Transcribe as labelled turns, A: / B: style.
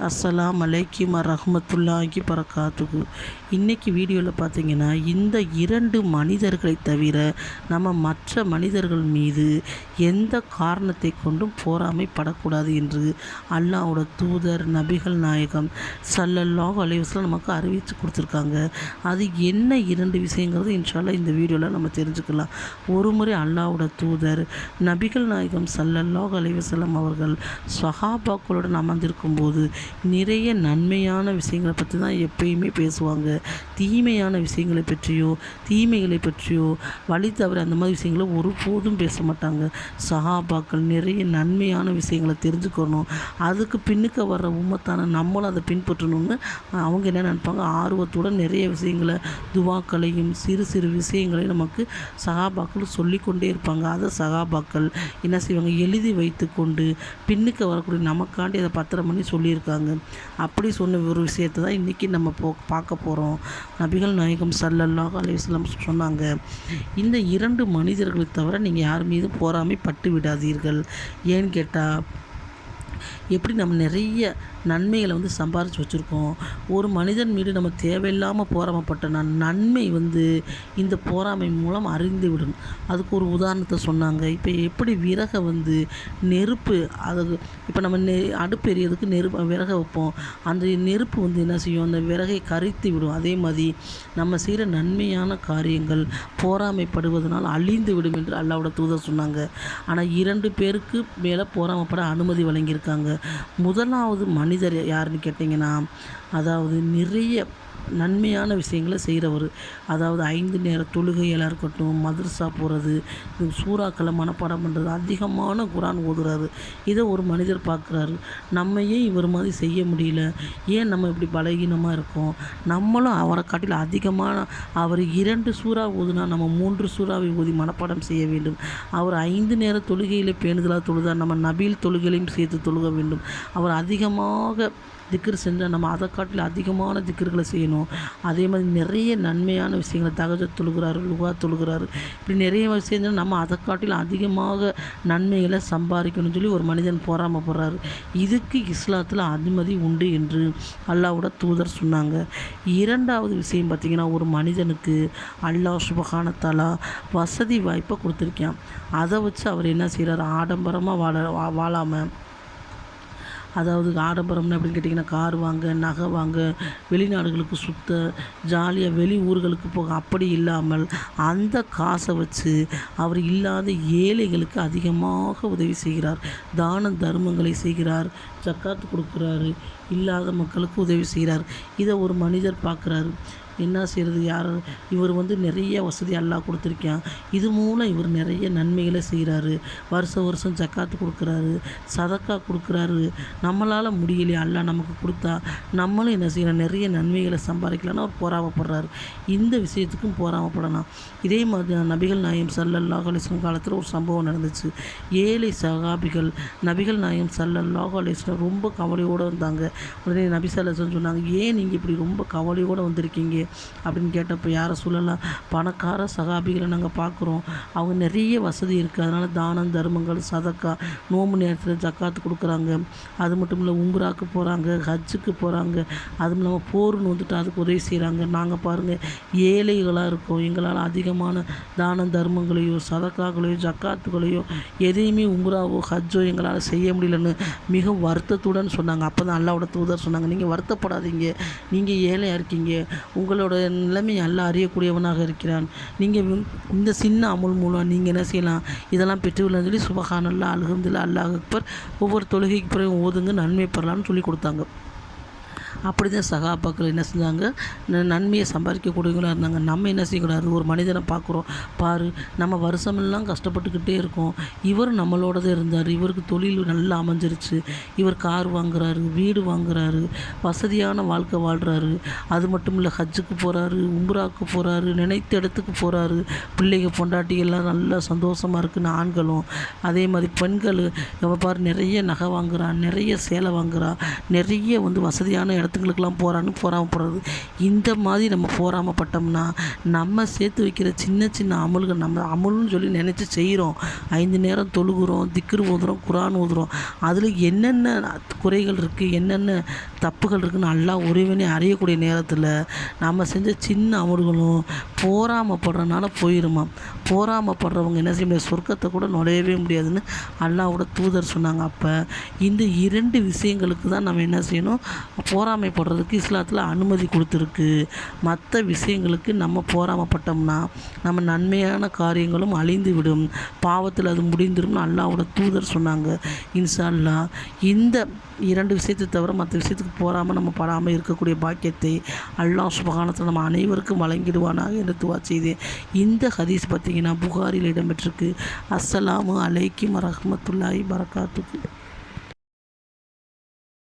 A: அஸ்ஸலாம் அலைக்கும் வரஹ்மத்துல்லாஹி பரக்காத்துஹு. இன்றைக்கி வீடியோவில் பார்த்திங்கன்னா, இந்த 2 மனிதர்களை தவிர நம்ம மற்ற மனிதர்கள் மீது எந்த காரணத்தை கொண்டும் பொறாமைப்படக்கூடாது என்று அல்லாஹ்வோட தூதர் நபிகள் நாயகம் ஸல்லல்லாஹு அலைஹி வஸல்லம் நமக்கு அறிவித்து கொடுத்துருக்காங்க. அது என்ன 2 விஷயங்கிறது இன்ஷா அல்லாஹ் இந்த வீடியோவில் நம்ம தெரிஞ்சுக்கலாம். ஒரு முறை அல்லாஹ்வோட தூதர் நபிகள் நாயகம் ஸல்லல்லாஹு அலைஹி வஸல்லம் அவர்கள் சஹாபாக்களுடன் அமர்ந்திருக்கும் போது நிறைய நன்மையான விஷயங்களை பற்றி தான் எப்பயுமே பேசுவாங்க. தீமையான விஷயங்களை பற்றியோ தீமைகளை பற்றியோ வழி தவிர அந்த மாதிரி விஷயங்களை ஒருபோதும் பேச மாட்டாங்க. சஹாபாக்கள் நிறைய நன்மையான விஷயங்களை தெரிஞ்சுக்கணும், அதுக்கு பின்னுக்கு வர்ற உம்மத்தான நம்மளும் அதை பின்பற்றணும்னு அவங்க என்ன நினைப்பாங்க, ஆர்வத்துடன் நிறைய விஷயங்களை துவாக்களையும் சிறு சிறு விஷயங்களையும் நமக்கு சஹாபாக்கள் சொல்லிக்கொண்டே இருப்பாங்க. அதை சஹாபாக்கள் என்ன செய்வாங்க, எழுதி வைத்து கொண்டு பின்னுக்கு வரக்கூடிய நமக்காண்டி அதை பத்திரம் பண்ணி சொல்லியிருக்காங்க. அப்படி சொன்ன ஒரு விஷயத்தை தான் இன்றைக்கி நம்ம பார்க்க போகிறோம். நபிகள் நாயகம் ஸல்லல்லாஹு அலைஹி வஸல்லம் சொன்னாங்க, இந்த 2 மனிதர்களை தவிர நீங்கள் யார் மீதும் பொறாமைப்பட்டு விடாதீர்கள். ஏன்னு கேட்டால், எப்படி நம்ம நிறைய நன்மைகளை சம்பாரித்து வச்சுருக்கோம், ஒரு மனிதன் மீது நம்ம தேவையில்லாமல் பொறாமைப்பட்டோன்னா நன்மை இந்த பொறாமை மூலம் அறிந்து விடும். அதுக்கு ஒரு உதாரணத்தை சொன்னாங்க. இப்போ எப்படி விறகை நெருப்பு, அது இப்போ நம்ம அடுப்பு எரியதுக்கு விறகை வைப்போம், அந்த நெருப்பு என்ன செய்யும், அந்த விறகை கரித்து விடும். அதே மாதிரி நம்ம செய்கிற நன்மையான காரியங்கள் பொறாமைப்படுவதனால் அழிந்து விடும் என்று அல்லாஹ்வோட தூதர் சொன்னாங்க. ஆனால் 2 பேருக்கு மேலே பொறாமைப்பட அனுமதி வழங்கியிருக்காங்க. முதலாவது மனிதர் யாருன்னு கேட்டிங்கன்னா, அதாவது நிறைய நன்மையான விஷயங்களை செய்கிறவர். அதாவது 5 நேர தொழுகைகளாக இருக்கட்டும், மதரசா போகிறது, சூறாக்களை மனப்பாடம் பண்ணுறது, அதிகமான குரான் ஓதுறாரு. இதை ஒரு மனிதர் பார்க்குறாரு, நம்ம ஏன் இவர் மாதிரி செய்ய முடியல, ஏன் நம்ம இப்படி பலகீனமாக இருக்கோம், நம்மளும் அவரை காட்டில் அதிகமான, அவர் 2 சூறா ஓதுனா நம்ம 3 சூறாவை ஓதி மனப்பாடம் செய்ய வேண்டும். அவர் 5 நேர தொழுகையிலே பேணுதலாக தொழுதார், நம்ம நபில் தொழுகையிலையும் சேர்த்து தொழுக வேண்டும். அவர் அதிகமாக திக்ர் செஞ்சால் நம்ம அதை காட்டில் அதிகமான திக்ர்களை செய்யணும். அதே மாதிரி நிறைய நன்மையான விஷயங்களை தஹஜ்ஜுத் தொழுகிறாரு, லுகா தொழுகிறாரு, இப்படி நிறைய விஷயம் நம்ம அதை காட்டில் அதிகமாக நன்மைகளை சம்பாதிக்கணும்னு சொல்லி ஒரு மனிதன் பொறாமைப்படுறாரு. இதுக்கு இஸ்லாத்தில் அனுமதி உண்டு என்று அல்லாஹ்வோட தூதர் சொன்னாங்க. 2வது விஷயம் பார்த்திங்கன்னா, ஒரு மனிதனுக்கு அல்லாஹ் சுப்ஹானஹு வ தஆலா வசதி வாய்ப்பை கொடுத்துருக்கான். அதை வச்சு அவர் என்ன செய்கிறார், ஆடம்பரமாக வாழாமல், அதாவது ஆடம்பரம்னு அப்படின்னு கேட்டிங்கன்னா, கார் வாங்க, நகை வாங்க, வெளிநாடுகளுக்கு சுத்த, ஜாலியாக வெளி ஊர்களுக்கு போக, அப்படி இல்லாமல் அந்த காசை வச்சு அவர் இல்லாத ஏழைகளுக்கு அதிகமாக உதவி செய்கிறார், தான தர்மங்களை செய்கிறார், ஜக்காத்து கொடுக்குறாரு, இல்லாத மக்களுக்கு உதவி செய்கிறார். இதை ஒரு மனிதர் பார்க்குறாரு, என்ன செய்கிறது, இவர் நிறைய வசதி அல்லாஹ் கொடுத்துருக்கான், இது மூலம் இவர் நிறைய நன்மைகளை செய்கிறாரு, வருஷம் ஜக்காத்து கொடுக்குறாரு, சதக்கா கொடுக்குறாரு, நம்மளால் முடியலையே, அல்லாஹ் நமக்கு கொடுத்தா நம்மளும் என்ன செய்யலாம், நிறைய நன்மைகளை சம்பாதிக்கலாம்னு அவர் பொறாமைப்படுறாரு. இந்த விஷயத்துக்கும் பொறாமைப்படலாம். இதே மாதிரி நபிகள் நாயகம் ஸல்லல்லாஹு அலைஹி வஸல்லம் காலத்தில் ஒரு சம்பவம் நடந்துச்சு. 7 சஹாபிகள் நபிகள் நாயகம் ஸல்லல்லாஹு அலைஹி வஸல்லம் ரொம்ப கவலையோடு வந்தாங்க. உடனே நபி ஸல்லல்லாஹு அலைஹி வஸல்லம் சொன்னாங்க, ஏன் நீங்கள் இப்படி ரொம்ப கவலையோடு வந்திருக்கீங்க அப்படின்னு கேட்டப்போ, யாரை சொல்லலாம், பணக்கார சகாபிகளை நாங்கள் பார்க்குறோம், அவங்க நிறைய வசதி இருக்குது, அதனால் தானம் தர்மங்கள் சதக்கா நோம்பு நேரத்தில் ஜக்காத்து கொடுக்குறாங்க, அது மட்டும் இல்லை உம்ராக்கு போகிறாங்க, ஹஜ்ஜுக்கு போகிறாங்க, அதுவும் இல்லாமல் போர்னு அதுக்கு உதவி செய்கிறாங்க. நாங்கள் பாருங்கள் ஏழைகளாக இருக்கோம், எங்களால் அதிகமான தான தர்மங்களையோ சதக்காக்களையோ ஜக்காத்துகளையோ எதையுமே உம்ராவோ ஹஜ்ஜோ எங்களால் செய்ய முடியலன்னு மிக வருத்தத்துடன் சொன்னாங்க. அப்போ தான் அல்லாஹ்வோட தூதர் சொன்னாங்க, நீங்கள் வருத்தப்படாதீங்க, நீங்கள் ஏழையாக இருக்கீங்க, உங்களோட நிலைமை எல்லாம் அறியக்கூடியவனாக இருக்கிறான், நீங்கள் இந்த சின்ன அமல் மூலம் நீங்கள் என்ன செய்யலாம், இதெல்லாம் பெற்றுள்ளன்னு சொல்லி சுப்ஹானல்லாஹ், அல்ஹம்துலில்லாஹ், அல்லாஹ் அக்பர் ஒவ்வொரு தொழுகைக்கு பிறகு ஓதுங்க, நன்மை பெறலாம்னு சொல்லி கொடுத்தாங்க. அப்படி தான் சகாபாக்கள் என்ன செஞ்சாங்க, நன்மையை சம்பாதிக்கக்கூடியவங்களாக இருந்தாங்க. நம்ம என்ன செய்யக்கூடாது, ஒரு மனிதனை பார்க்குறோம், பாரு நம்ம வருஷமெல்லாம் கஷ்டப்பட்டுக்கிட்டே இருக்கோம், இவர் நம்மளோடதே இருந்தார், இவருக்கு தொழில் நல்லா அமைஞ்சிருச்சு, இவர் கார் வாங்குறாரு, வீடு வாங்குறாரு, வசதியான வாழ்க்கை வாழ்கிறாரு, அது மட்டும் இல்லை ஹஜ்ஜுக்கு போகிறாரு, உம்ராவுக்கு போகிறாரு, நினைத்த இடத்துக்கு போகிறாரு, பிள்ளைங்க பொண்டாட்டிகள்லாம் நல்லா சந்தோஷமாக இருக்குன்னு ஆண்களும், அதே மாதிரி பெண்கள் பாரு நிறைய நகை வாங்குறா, நிறைய சேலை வாங்குறா, நிறைய வசதியான இடத்துங்களுக்கெல்லாம் போகிறான்னு பொறாமப்படுறது. இந்த மாதிரி நம்ம பொறாமப்பட்டோம்னா நம்ம சேர்த்து வைக்கிற சின்ன சின்ன அமல்கள் நம்ம அமல்னு சொல்லி நினச்சி செய்கிறோம். 5 நேரம் தொழுகிறோம், திக்ரு ஓதுறோம், குரான் ஓதுறோம். அதில் என்னென்ன குறைகள் இருக்குது, என்னென்ன தப்புகள் இருக்குதுன்னு அல்லாஹ் ஒருவனே அறியக்கூடிய நேரத்தில் நம்ம செஞ்ச சின்ன அமல்களும் போராமப்படுறதுனால போயிடுமா. போராமப்படுறவங்க என்ன செய்ய முடியாது, சொர்க்கத்தை கூட நுழையவே முடியாதுன்னு அல்லாஹ்வோட தூதர் சொன்னாங்க. அப்போ இந்த 2 விஷயங்களுக்கு தான் நம்ம என்ன செய்யணும், போராமைப்படுறதுக்கு இஸ்லாத்தில் அனுமதி கொடுத்துருக்கு. மற்ற விஷயங்களுக்கு நம்ம போராமப்பட்டோம்னா நம்ம நன்மையான காரியங்களும் அழிந்து விடும், பாவத்தில் அது முடிந்துடும் அல்லாஹ்வோட தூதர் சொன்னாங்க. இன்ஷா அல்லாஹ் இந்த 2 விஷயத்தை தவிர மற்ற விஷயத்துக்கு போகாமல் நம்ம படாமல் இருக்கக்கூடிய பாக்கியத்தை அல்லாஹ் சுப்ஹானஹு நம்ம அனைவருக்கும் வழங்கிடுவானாக என்று துவா செய்தேன். இந்த ஹதீஸ் பார்த்திங்கன்னா புகாரில் இடம்பெற்றிருக்கு. அஸ்ஸலாமு அலைக்கும் வரஹ்மத்துல்லாஹி பரகாத்துஹு.